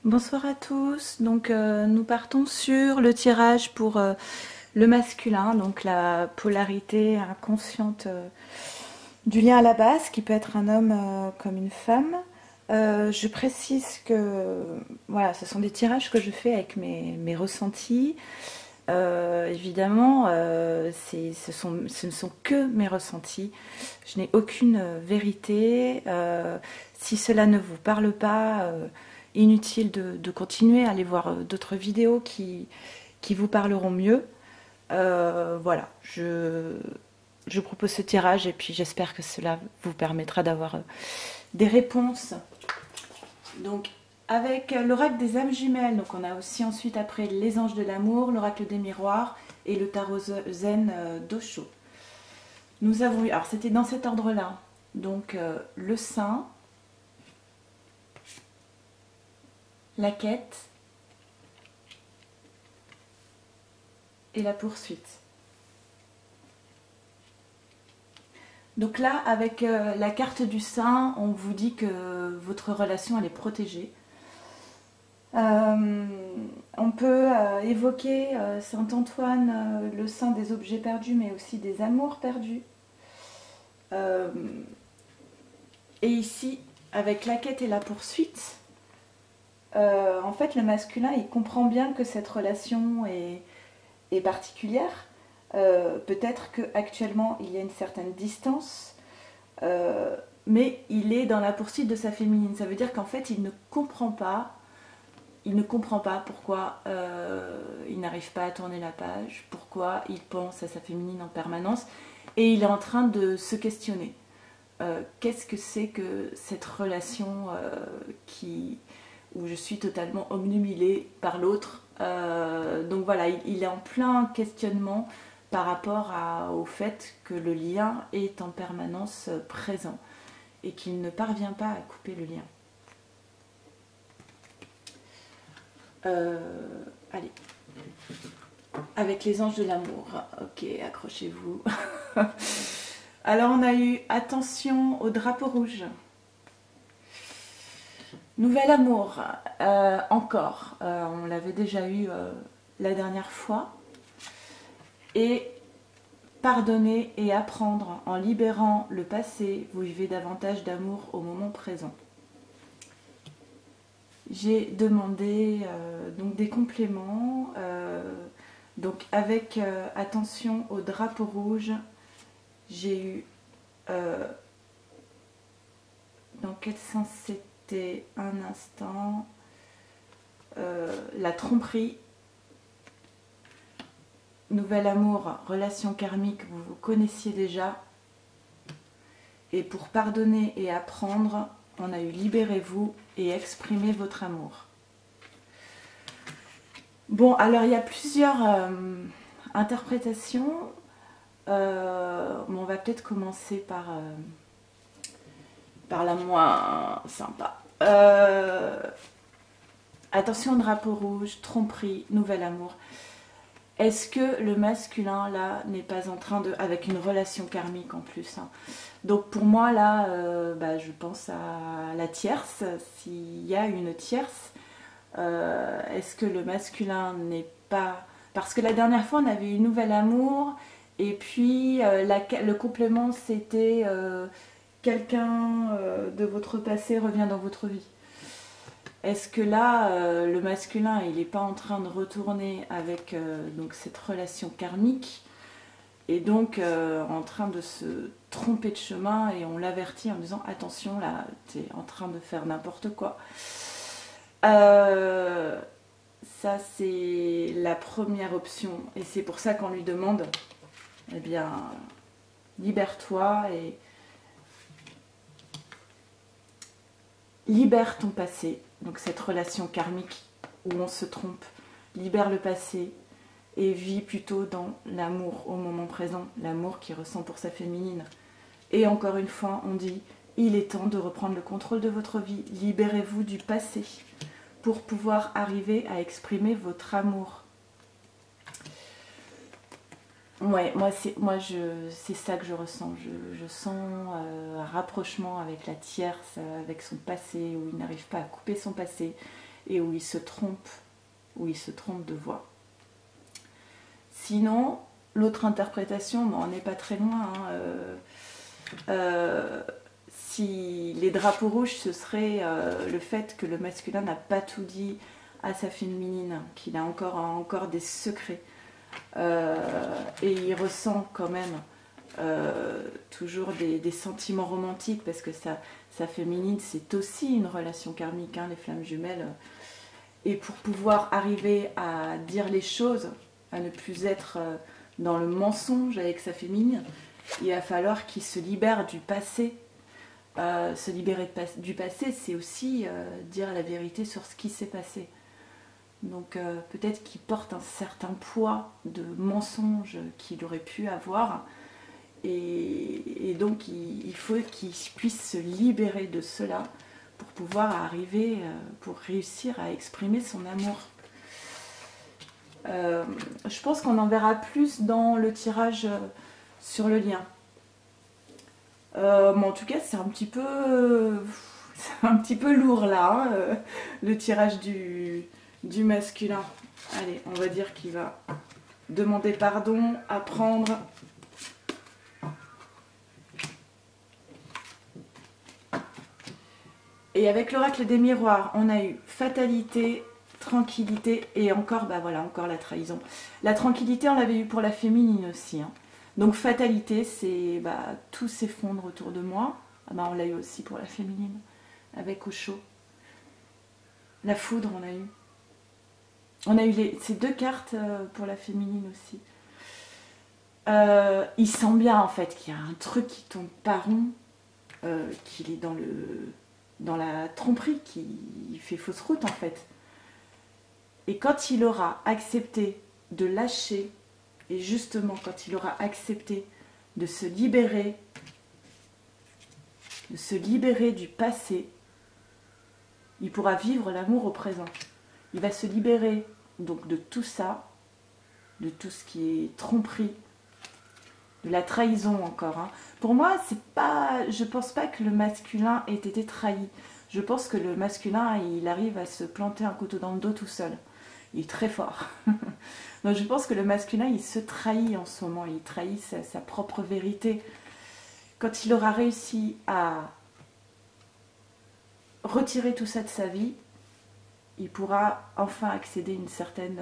Bonsoir à tous, donc nous partons sur le tirage pour le masculin, donc la polarité inconsciente du lien à la base, qui peut être un homme comme une femme. Je précise que voilà, ce sont des tirages que je fais avec mes ressentis. Évidemment, ce ne sont que mes ressentis. Je n'ai aucune vérité. Si cela ne vous parle pas, inutile de continuer à aller voir d'autres vidéos qui vous parleront mieux. Voilà, je propose ce tirage et puis j'espère que cela vous permettra d'avoir des réponses. Donc, avec l'oracle des âmes jumelles, donc on a aussi ensuite après les anges de l'amour, l'oracle des miroirs et le tarot zen d'Osho. Nous avons eu, alors c'était dans cet ordre-là, donc le saint, la quête et la poursuite. Donc là, avec la carte du saint, on vous dit que votre relation elle est protégée. On peut évoquer Saint Antoine, le saint des objets perdus, mais aussi des amours perdus. Et ici, avec la quête et la poursuite, en fait, le masculin, il comprend bien que cette relation est particulière. Peut-être qu'actuellement, il y a une certaine distance, mais il est dans la poursuite de sa féminine. Ça veut dire qu'en fait, il ne comprend pas pourquoi il n'arrive pas à tourner la page, pourquoi il pense à sa féminine en permanence, et il est en train de se questionner. Qu'est-ce que c'est que cette relation où je suis totalement obnubilée par l'autre. Donc voilà, il est en plein questionnement par rapport au fait que le lien est en permanence présent et qu'il ne parvient pas à couper le lien. Allez, avec les anges de l'amour. Ok, accrochez-vous. Alors on a eu attention au drapeau rouge. Nouvel amour, encore. On l'avait déjà eu la dernière fois. Et pardonner et apprendre en libérant le passé, vous vivez davantage d'amour au moment présent. J'ai demandé donc des compléments. Donc avec attention au drapeau rouge, j'ai eu dans quel sens c'était un instant la tromperie, nouvel amour, relation karmique, vous vous connaissiez déjà. Et pour pardonner et apprendre, on a eu libérez-vous et exprimez votre amour. Bon, alors il y a plusieurs interprétations. On va peut-être commencer par la moins sympa. Attention, drapeau rouge, tromperie, nouvel amour. Est-ce que le masculin là n'est pas en train de, avec une relation karmique en plus, hein. Donc pour moi là, je pense à la tierce. S'il y a une tierce, est-ce que le masculin n'est pas... Parce que la dernière fois on avait eu nouvel amour et puis le complément c'était quelqu'un de votre passé revient dans votre vie. Est-ce que là, le masculin, il n'est pas en train de retourner avec donc cette relation karmique et donc en train de se tromper de chemin et on l'avertit en disant attention là, tu es en train de faire n'importe quoi. Ça c'est la première option et c'est pour ça qu'on lui demande eh bien libère-toi et libère ton passé. Donc cette relation karmique où on se trompe, libère le passé et vis plutôt dans l'amour au moment présent, l'amour qu'il ressent pour sa féminine. Et encore une fois, on dit, il est temps de reprendre le contrôle de votre vie, libérez-vous du passé pour pouvoir arriver à exprimer votre amour. Ouais, c'est ça que je ressens. Je sens un rapprochement avec la tierce, avec son passé, où il n'arrive pas à couper son passé. et où il se trompe de voie. Sinon, l'autre interprétation, bon, on n'est pas très loin, hein, si les drapeaux rouges, ce serait le fait que le masculin n'a pas tout dit à sa féminine, qu'il a encore des secrets. Et il ressent quand même toujours des sentiments romantiques, parce que sa féminine, c'est aussi une relation karmique, hein, les flammes jumelles. Et pour pouvoir arriver à dire les choses, à ne plus être dans le mensonge avec sa féminine, il va falloir qu'il se libère du passé. Se libérer du passé, c'est aussi dire la vérité sur ce qui s'est passé. Donc peut-être qu'il porte un certain poids de mensonges qu'il aurait pu avoir. Et donc il faut qu'il puisse se libérer de cela pour pouvoir arriver, pour réussir à exprimer son amour. Je pense qu'on en verra plus dans le tirage sur le lien. Mais en tout cas, c'est un petit peu lourd là, hein, le tirage du masculin. Allez, on va dire qu'il va demander pardon, apprendre. Et avec l'oracle des miroirs, on a eu fatalité, tranquillité et encore, bah voilà, encore la trahison. La tranquillité, on l'avait eu pour la féminine aussi, hein. Donc fatalité, c'est tout s'effondre autour de moi. Ah bah, on l'a eu aussi pour la féminine, avec Osho. La foudre, on a eu. On a eu ces deux cartes pour la féminine aussi. Il sent bien en fait qu'il y a un truc qui tombe pas rond, qu'il est dans la tromperie, qui fait fausse route en fait. Et quand il aura accepté de lâcher, et justement quand il aura accepté de se libérer du passé, il pourra vivre l'amour au présent. Il va se libérer donc de tout ça, de tout ce qui est tromperie, de la trahison encore, hein. Pour moi, je pense pas que le masculin ait été trahi. Je pense que le masculin, il arrive à se planter un couteau dans le dos tout seul. Il est très fort. Donc je pense que le masculin, il se trahit en ce moment. Il trahit sa propre vérité. Quand il aura réussi à retirer tout ça de sa vie, il pourra enfin accéder à une certaine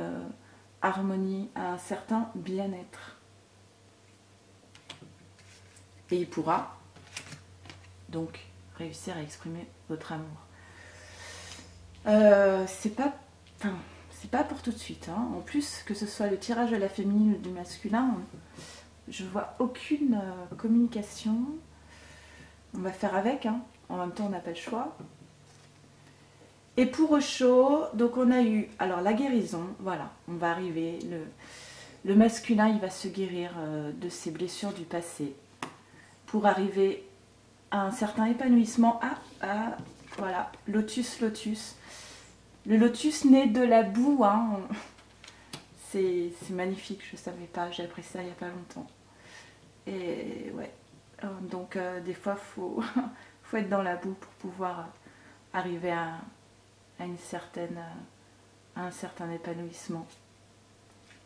harmonie, à un certain bien-être. Et il pourra donc réussir à exprimer votre amour. C'est pas pour tout de suite, hein. En plus, que ce soit le tirage de la féminine ou du masculin, je vois aucune communication. On va faire avec, hein. En même temps, on n'a pas le choix. Et pour Osho, donc on a eu alors la guérison, voilà, on va arriver. Le masculin, il va se guérir de ses blessures du passé pour arriver à un certain épanouissement. Voilà, lotus. Le lotus naît de la boue, hein. C'est magnifique, je ne savais pas, j'ai appris ça il n'y a pas longtemps. Et ouais, donc des fois, faut être dans la boue pour pouvoir arriver à un certain épanouissement.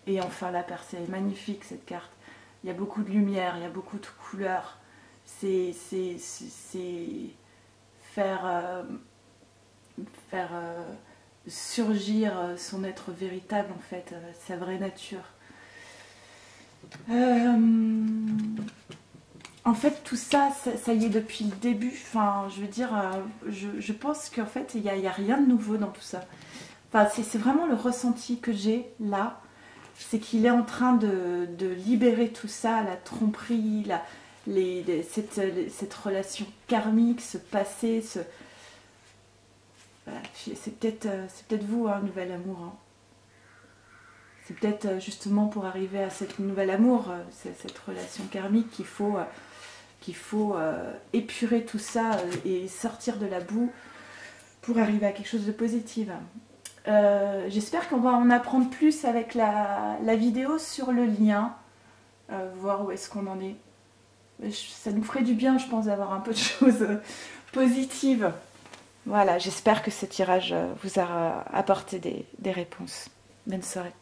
Et enfin la percée, est magnifique cette carte. Il y a beaucoup de lumière, il y a beaucoup de couleurs. C'est faire surgir son être véritable en fait, sa vraie nature. En fait, tout ça, ça y est depuis le début. Enfin, je veux dire, je pense qu'en fait, il n'y a rien de nouveau dans tout ça. Enfin, c'est vraiment le ressenti que j'ai là. C'est qu'il est en train de libérer tout ça, la tromperie, cette relation karmique, ce passé, voilà, c'est peut-être vous, hein, nouvel amour. Hein. C'est peut-être justement pour arriver à cette nouvel amour, cette relation karmique qu'il faut épurer tout ça et sortir de la boue pour arriver à quelque chose de positif. J'espère qu'on va en apprendre plus avec la vidéo sur le lien, voir où est-ce qu'on en est. Ça nous ferait du bien, je pense, d'avoir un peu de choses positives Voilà, j'espère que ce tirage vous a apporté des réponses. Bonne soirée.